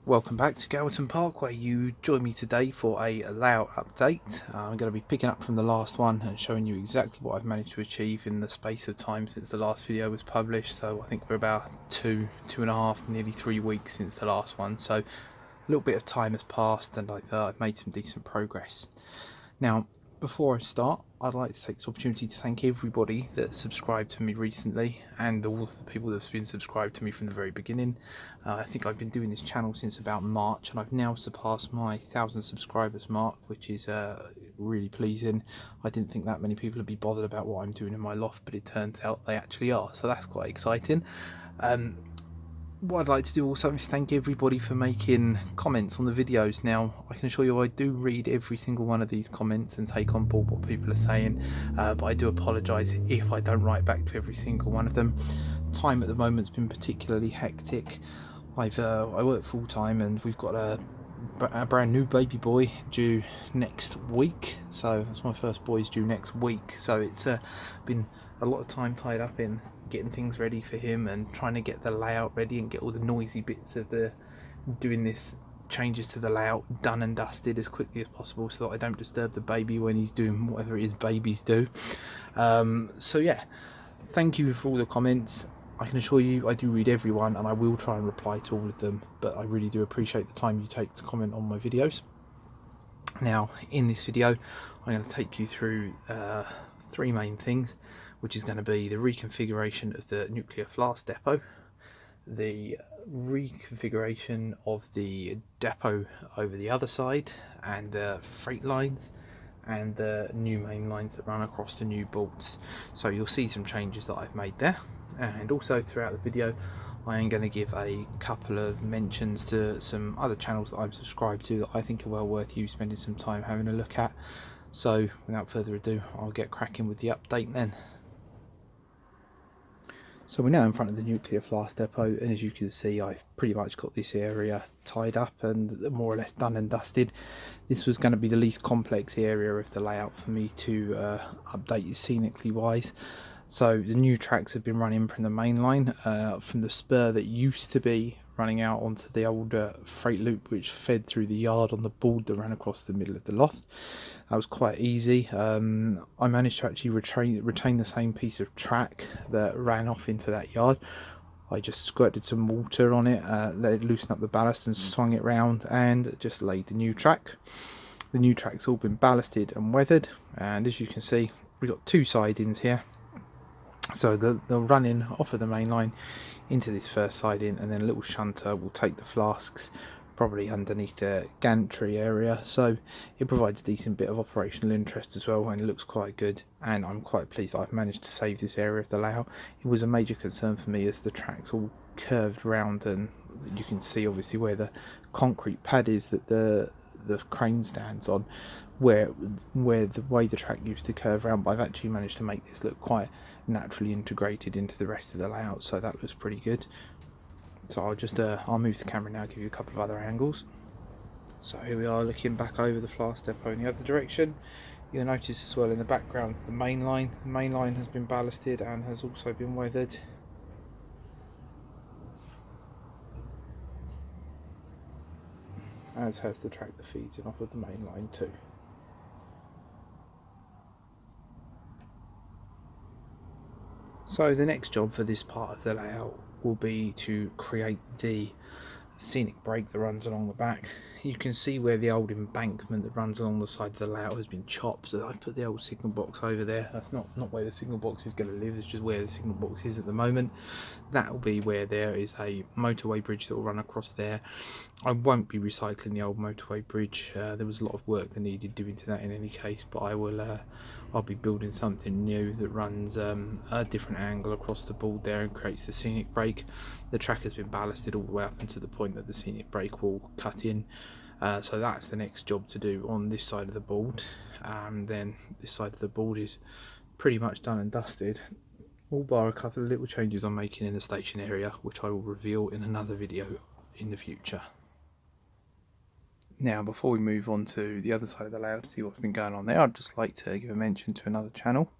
Welcome back to Galton Park, where you join me today for a layout update. I'm going to be picking up from the last one and showing you exactly what I've managed to achieve in the space of time since the last video was published. So I think we're about two and a half, nearly 3 weeks since the last one. So a little bit of time has passed and I've made some decent progress. Now, before I start, I'd like to take this opportunity to thank everybody that subscribed to me recently and all of the people that have been subscribed to me from the very beginning. I think I've been doing this channel since about March and I've now surpassed my 1,000 subscribers mark, which is really pleasing. I didn't think that many people would be bothered about what I'm doing in my loft, but it turns out they actually are, so that's quite exciting. What I'd like to do also is thank everybody for making comments on the videos. Now, I can assure you I do read every single one of these comments and take on board what people are saying, but I do apologise if I don't write back to every single one of them. Time at the moment's been particularly hectic. I work full time and we've got a brand new baby boy due next week, so that's my first boy's due next week, so it's been a lot of time tied up in getting things ready for him and trying to get the layout ready and get all the noisy bits of the doing this changes to the layout done and dusted as quickly as possible so that I don't disturb the baby when he's doing whatever it is babies do. So yeah, thank you for all the comments. I can assure you I do read everyone and I will try and reply to all of them, but I really do appreciate the time you take to comment on my videos. Now, in this video, I'm going to take you through three main things, which is going to be the reconfiguration of the nuclear flask depot, the reconfiguration of the depot over the other side, and the freight lines, and the new main lines that run across the new bolts. So you'll see some changes that I've made there, and also throughout the video I am going to give a couple of mentions to some other channels that I'm subscribed to that I think are well worth you spending some time having a look at. So without further ado, I'll get cracking with the update then. So we're now in front of the nuclear flask depot, and as you can see I've pretty much got this area tied up and more or less done and dusted. This was going to be the least complex area of the layout for me to update scenically wise. So the new tracks have been running from the main line, from the spur that used to be running out onto the old freight loop which fed through the yard on the board that ran across the middle of the loft. That was quite easy. I managed to actually retain the same piece of track that ran off into that yard. I just squirted some water on it, let it loosen up the ballast and swung it round and just laid the new track. The new track's all been ballasted and weathered, and as you can see we've got two sidings here. So they'll run in off of the main line into this first siding, and then a little shunter will take the flasks probably underneath the gantry area, so it provides a decent bit of operational interest as well, and it looks quite good, and I'm quite pleased that I've managed to save this area of the layout. It was a major concern for me as the track's all curved round, and you can see obviously where the concrete pad is that the crane stands on, where the way the track used to curve around, but I've actually managed to make this look quite naturally integrated into the rest of the layout, so that looks pretty good. So I'll move the camera now, give you a couple of other angles. So here we are looking back over the flask depot in the other direction. You'll notice as well in the background the main line. The main line has been ballasted and has also been weathered. As has the track that feeds in off of the main line too. So the next job for this part of the layout will be to create the scenic break that runs along the back. You can see where the old embankment that runs along the side of the layout has been chopped, so I put the old signal box over there. That's not where the signal box is going to live, it's just where the signal box is at the moment. That will be where there is a motorway bridge that will run across there. I won't be recycling the old motorway bridge, there was a lot of work that needed doing to that in any case, but I'll be building something new that runs a different angle across the board there and creates the scenic break. The track has been ballasted all the way up until the point that the scenic break will cut in. So that's the next job to do on this side of the board. Then this side of the board is pretty much done and dusted, all bar a couple of little changes I'm making in the station area, which I will reveal in another video in the future. Now, before we move on to the other side of the layout to see what's been going on there, I'd just like to give a mention to another channel.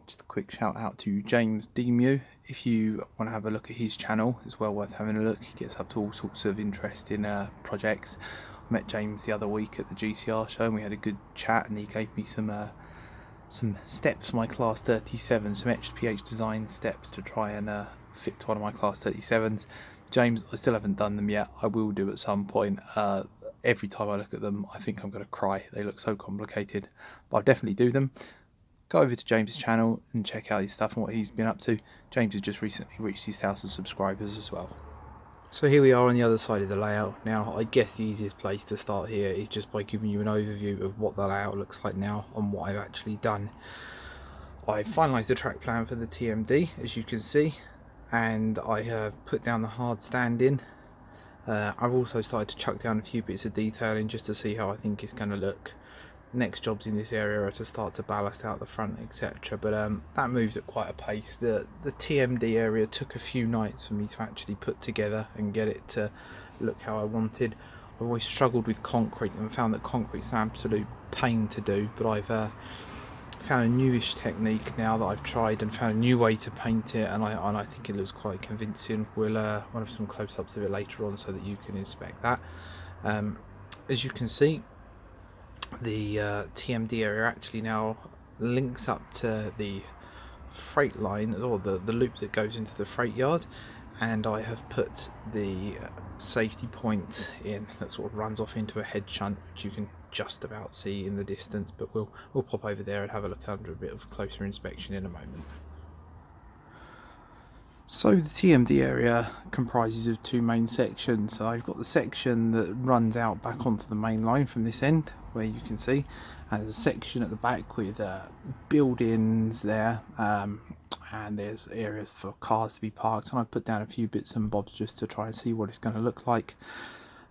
Just a quick shout out to James DEMU. If you want to have a look at his channel, it's well worth having a look. He gets up to all sorts of interesting projects. I met James the other week at the GCR show and we had a good chat, and he gave me some steps for my class 37, some HPH design steps to try and fit to one of my class 37s. James, I still haven't done them yet. I will do at some point. Every time I look at them, I think I'm going to cry. They look so complicated, but I'll definitely do them. Go over to James' channel and check out his stuff and what he's been up to. James has just recently reached his 1,000 subscribers as well. So here we are on the other side of the layout. Now I guess the easiest place to start here is just by giving you an overview of what the layout looks like now and what I've actually done. I've finalised the track plan for the TMD, as you can see, and I have put down the hard stand in. I've also started to chuck down a few bits of detailing just to see how I think it's going to look. Next jobs in this area are to start to ballast out the front, etc. But that moved at quite a pace. The TMD area took a few nights for me to actually put together and get it to look how I wanted. I've always struggled with concrete and found that concrete's an absolute pain to do, but I've found a newish technique now that I've tried and found a new way to paint it, and I think it looks quite convincing. We'll have some close-ups of it later on so that you can inspect that. As you can see, the TMD area actually now links up to the freight line, or the loop that goes into the freight yard, and I have put the safety point in that sort of runs off into a head shunt, which you can just about see in the distance, but we'll pop over there and have a look under a bit of closer inspection in a moment. So the TMD area comprises of two main sections. So I've got the section that runs out back onto the main line from this end, where you can see, and there's a section at the back with buildings there, and there's areas for cars to be parked, and I put down a few bits and bobs just to try and see what it's going to look like.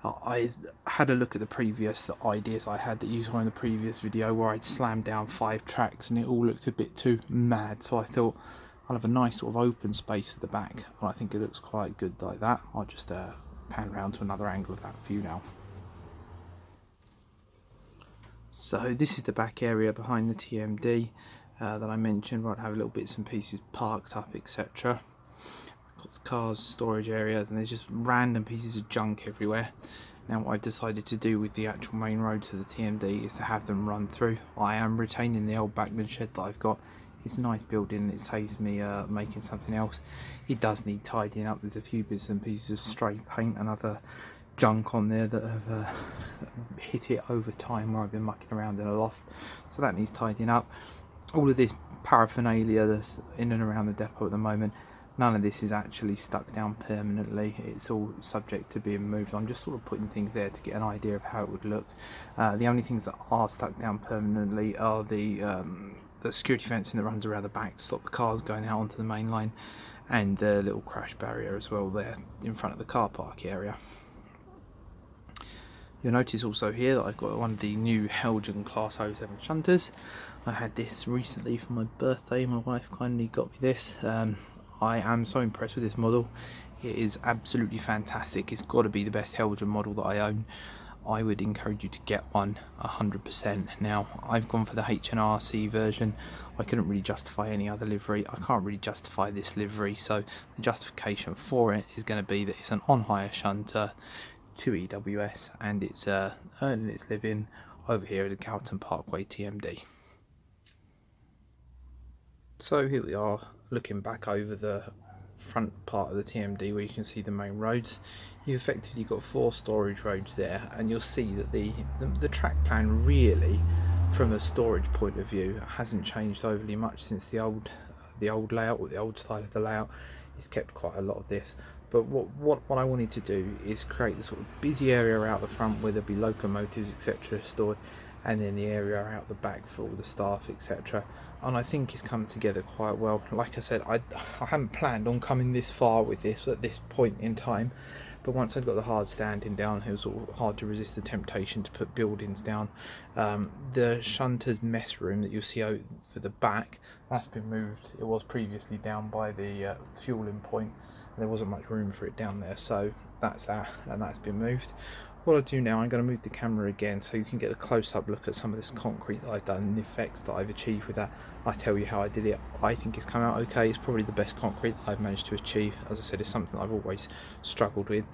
I had a look at the previous ideas I had that you saw in the previous video where I'd slammed down 5 tracks and it all looked a bit too mad, so I thought I'll have a nice sort of open space at the back, and I think it looks quite good like that. I'll just pan around to another angle of that view now. So this is the back area behind the TMD that I mentioned, where I'd have little bits and pieces parked up, etc. Got cars, storage areas, and there's just random pieces of junk everywhere. Now what I've decided to do with the actual main road to the TMD is to have them run through. I am retaining the old backman shed that I've got. It's a nice building, it saves me making something else. It does need tidying up. There's a few bits and pieces of stray paint and other junk on there that have hit it over time where I've been mucking around in a loft, so that needs tidying up. All of this paraphernalia that's in and around the depot at the moment, none of this is actually stuck down permanently. It's all subject to being moved. I'm just sort of putting things there to get an idea of how it would look. The only things that are stuck down permanently are the security fencing that runs around the back to stop the cars going out onto the main line, and the little crash barrier as well there in front of the car park area. You'll notice also here that I've got one of the new Helgen Class 07 shunters. I had this recently for my birthday. My wife kindly got me this. I am so impressed with this model. It is absolutely fantastic. It's got to be the best Helgen model that I own. I would encourage you to get one 100%. Now I've gone for the HNRC version. I couldn't really justify any other livery. I can't really justify this livery, so the justification for it is going to be that it's an on-hire shunter to EWS, and it's earning its living over here at the Calton Parkway TMD. So here we are looking back over the front part of the TMD where you can see the main roads. You've effectively got 4 storage roads there, and you'll see that the track plan really, from a storage point of view, hasn't changed overly much since the old layout, or the old style of the layout. It's kept quite a lot of this, but what I wanted to do is create the sort of busy area out the front where there'll be locomotives, etc. stored, and then the area out the back for all the staff, etc. And I think it's come together quite well. Like I said, I hadn't planned on coming this far with this at this point in time, but once I'd got the hard standing down, it was sort of hard to resist the temptation to put buildings down. The shunter's mess room that you'll see over the back, that's been moved. It was previously down by the fueling point, and there wasn't much room for it down there, so that's that, and that's been moved. What I'll do now, I'm going to move the camera again so you can get a close-up look at some of this concrete that I've done and the effects that I've achieved with that. I tell you how I did it. I think it's come out okay. It's probably the best concrete that I've managed to achieve. As I said, it's something I've always struggled with.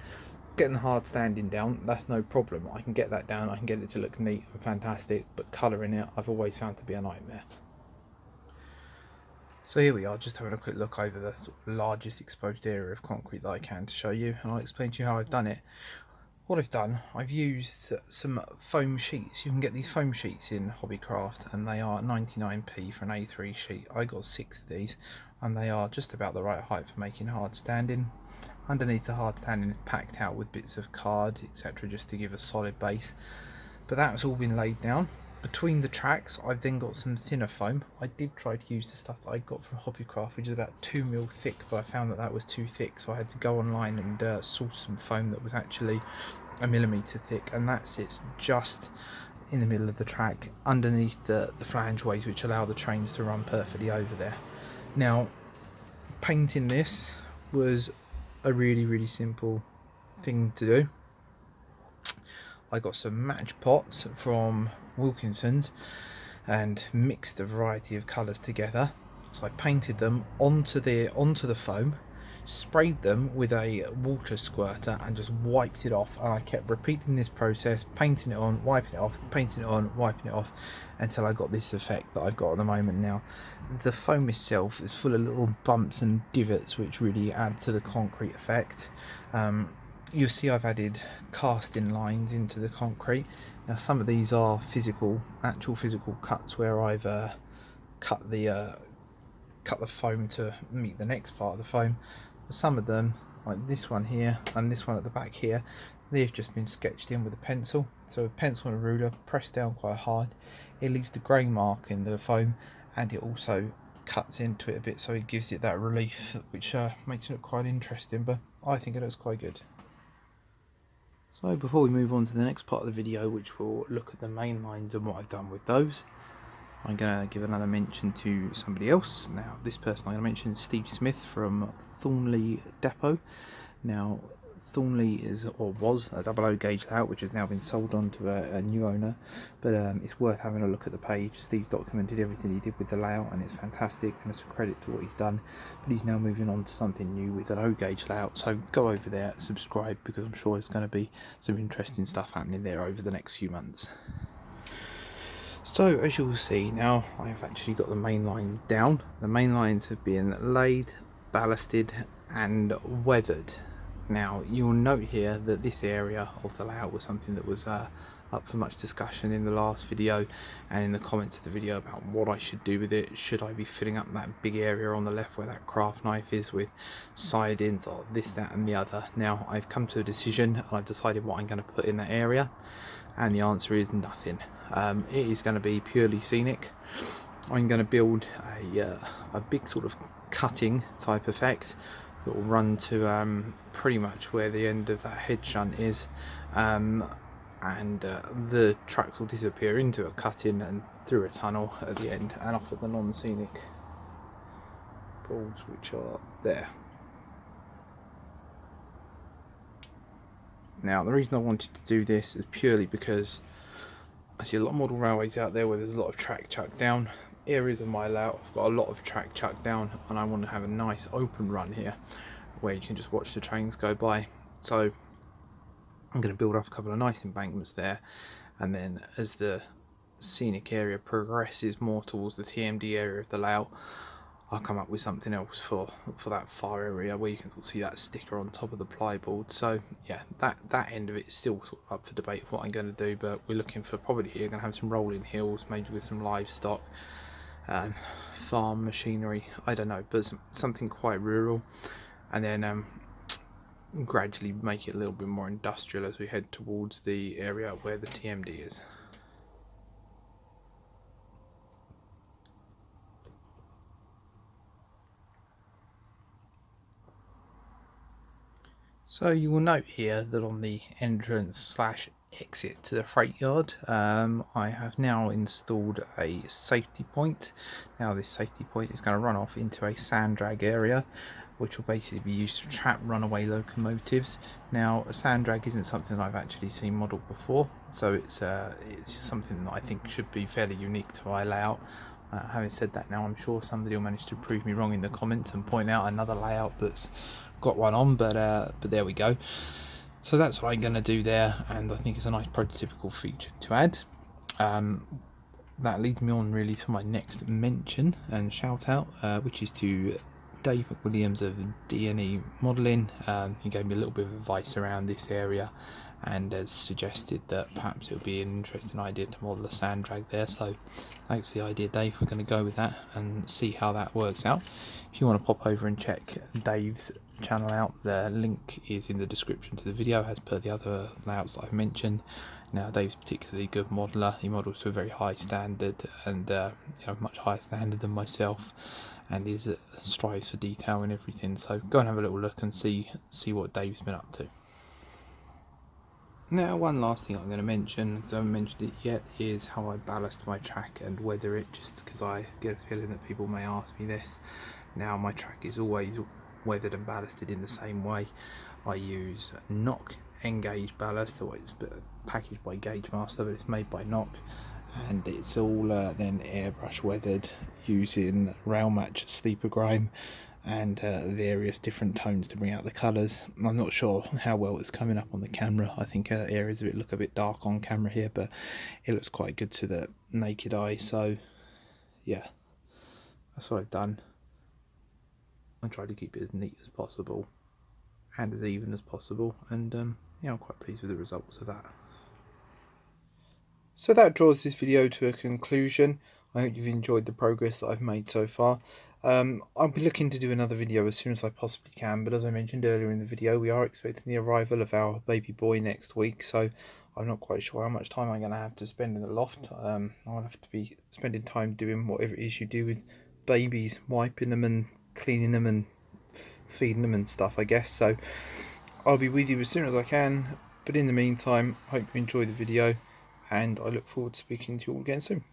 Getting the hard standing down, that's no problem. I can get that down, I can get it to look neat and fantastic, but colouring it I've always found to be a nightmare. So here we are, just having a quick look over the sort of largest exposed area of concrete that I can to show you, and I'll explain to you how I've done it. What I've done, I've used some foam sheets. You can get these foam sheets in Hobbycraft and they are 99p for an A3 sheet. I got 6 of these and they are just about the right height for making hard standing. Underneath the hard standing is packed out with bits of card, etc., just to give a solid base. But that's all been laid down. Between the tracks I've then got some thinner foam. I did try to use the stuff that I got from Hobbycraft, which is about 2mm thick, but I found that that was too thick, so I had to go online and source some foam that was actually 1mm thick, and that sits just in the middle of the track underneath the flangeways, which allow the trains to run perfectly over there. Now, painting this was a really simple thing to do. I got some match pots from Wilkinson's and mixed a variety of colours together. So I painted them onto the foam, sprayed them with a water squirter and just wiped it off, and I kept repeating this process, painting it on, wiping it off, painting it on, wiping it off, until I got this effect that I've got at the moment now. The foam itself is full of little bumps and divots which really add to the concrete effect. You'll see I've added casting lines into the concrete. Now some of these are actual physical cuts where I've cut the foam to meet the next part of the foam. Some of them, like this one here and this one at the back here, they've just been sketched in with a pencil. So a pencil and a ruler, pressed down quite hard, it leaves the grey mark in the foam, and it also cuts into it a bit, so it gives it that relief, which makes it look quite interesting, but I think it looks quite good. So before we move on to the next part of the video, which will look at the main lines and what I've done with those, I'm going to give another mention to somebody else. Now this person I'm going to mention is Steve Smith from Thornley Depot. Now Thornley is, or was, a 00 gauge layout which has now been sold on to a new owner, but it's worth having a look at the page. Steve's documented everything he did with the layout and it's fantastic, and it's a credit to what he's done, but he's now moving on to something new with an O gauge layout, so go over there, subscribe, because I'm sure there's going to be some interesting stuff happening there over the next few months. So as you'll see now, I've actually got the main lines down. The main lines have been laid, ballasted and weathered. Now you'll note here that this area of the layout was something that was up for much discussion in the last video and in the comments of the video about what I should do with it. Should I be filling up that big area on the left where that craft knife is with sidings or this, that and the other? Now I've come to a decision and I've decided what I'm going to put in that area, and the answer is nothing. It is going to be purely scenic. I'm going to build a big sort of cutting type effect that will run to pretty much where the end of that head shunt is, and the tracks will disappear into a cut-in and through a tunnel at the end and off at the non-scenic boards which are there. Now the reason I wanted to do this is purely because I see a lot of model railways out there where there's a lot of track chucked down. Areas of my layout I've got a lot of track chucked down, and I want to have a nice open run here where you can just watch the trains go by. So I'm going to build up a couple of nice embankments there, and then as the scenic area progresses more towards the TMD area of the layout, I'll come up with something else for that far area where you can see that sticker on top of the plyboard. So yeah, that end of it is still sort of up for debate of what I'm going to do, but we're looking for probably here going to have some rolling hills, maybe with some livestock and farm machinery, I don't know, but something quite rural, and then gradually make it a little bit more industrial as we head towards the area where the TMD is. So you will note here that on the entrance / exit to the freight yard, I have now installed a safety point. Now this safety point is going to run off into a sand drag area which will basically be used to trap runaway locomotives. Now, a sand drag isn't something I've actually seen modelled before, so it's something that I think should be fairly unique to my layout. Having said that, now I'm sure somebody will manage to prove me wrong in the comments and point out another layout that's got one on, but there we go. So that's what I'm going to do there, and I think it's a nice prototypical feature to add. That leads me on really to my next mention and shout out, which is to Dave McWilliams of D&E Modelling. He gave me a little bit of advice around this area and has suggested that perhaps it would be an interesting idea to model a sand drag there. So thanks for the idea, Dave. We're going to go with that and see how that works out. If you want to pop over and check Dave's channel out, the link is in the description to the video as per the other layouts that I've mentioned. Now, Dave's particularly good modeller. He models to a very high standard, and much higher standard than myself, and is strives for detail and everything. So go and have a little look and see what Dave's been up to. Now, one last thing I'm going to mention, because I haven't mentioned it yet, is how I ballast my track and weather it, just because I get a feeling that people may ask me this. Now, my track is always weathered and ballasted in the same way. I use NOC N-gauge ballast, so it's packaged by Gauge Master, but it's made by NOC, and it's all then airbrush weathered using rail match sleeper grime and various different tones to bring out the colours. I'm not sure how well it's coming up on the camera. I think areas of it look a bit dark on camera here, but it looks quite good to the naked eye. So yeah, that's what I've done. I try to keep it as neat as possible and as even as possible, and I'm quite pleased with the results of that. So that draws this video to a conclusion. I hope you've enjoyed the progress that I've made so far. I'll be looking to do another video as soon as I possibly can, but as I mentioned earlier in the video, we are expecting the arrival of our baby boy next week, so I'm not quite sure how much time I'm going to have to spend in the loft. I'll have to be spending time doing whatever it is you do with babies, wiping them and cleaning them and feeding them and stuff, I guess. So I'll be with you as soon as I can, but in the meantime, I hope you enjoy the video, and I look forward to speaking to you all again soon.